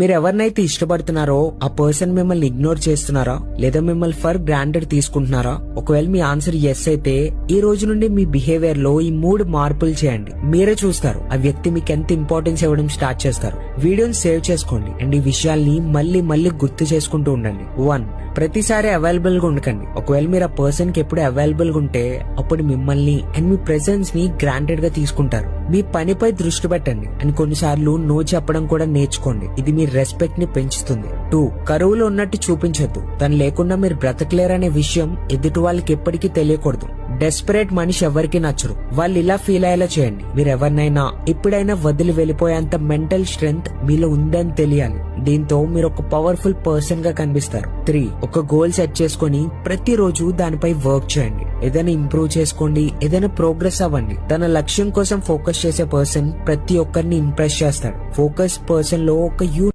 మీరు ఎవరినైతే ఇష్టపడుతున్నారో ఆ పర్సన్ మిమ్మల్ని ఇగ్నోర్ చేస్తున్నారా లేదా మిమ్మల్ని ఫర్ గ్రాంటెడ్ తీసుకుంటున్నారా? ఒకవేళ మీ ఆన్సర్ ఎస్ అయితే ఈ రోజు నుండి మీ బిహేవియర్ లో ఈ 3 మార్పులు చేయండి. మీరే చూస్తారు ఆ వ్యక్తి మీకు ఎంత ఇంపార్టెన్స్ ఇవ్వడం స్టార్ట్ చేస్తారు. వీడియోని సేవ్ చేసుకోండి అండ్ ఈ విషయాల్ని మళ్ళీ మళ్ళీ గుర్తు చేసుకుంటూ ఉండండి. 1. ప్రతిసారి అవైలబుల్ గా ఉండకండి. ఒకవేళ మీరు ఆ పర్సన్ కి ఎప్పుడు అవైలబుల్ గా ఉంటే అప్పుడు మిమ్మల్ని అండ్ మీ ప్రెసెన్స్ ని గ్రాంటెడ్ గా తీసుకుంటారు. మీ పనిపై దృష్టి పెట్టండి అండ్ కొన్నిసార్లు నో చెప్పడం కూడా నేర్చుకోండి. ఇది మీ రెస్పెక్ట్ ని పెంచుతుంది. 2. కరువులో ఉన్నట్టు చూపించొద్దు. తను లేకుండా మీరు బ్రతకలేరనే విషయం ఎదుటి వాళ్ళకి ఎప్పటికీ తెలియకూడదు. డెస్పరేట్ మనిషి ఎవరికి నచ్చరు. వాళ్ళు ఇలా ఫీల్ అయ్యేలా చేయండి. మీరు ఎవరినైనా ఎప్పుడైనా వదిలి వెళ్లిపోయేంత మెంటల్ స్ట్రెంగ్త్ మీలో ఉందని తెలియాలి. దీంతో మీరు ఒక పవర్ఫుల్ పర్సన్ గా కనిపిస్తారు. 3. ఒక గోల్ సెట్ చేసుకుని ప్రతిరోజు దానిపై వర్క్ చేయండి. ఏదైనా ఇంప్రూవ్ చేసుకోండి, ఏదైనా ప్రోగ్రెస్ అవ్వండి. తన లక్ష్యం కోసం ఫోకస్ చేసే పర్సన్ ప్రతి ఒక్కరిని ఇంప్రెస్ చేస్తాడు. ఫోకస్ పర్సన్ లో ఒక యూ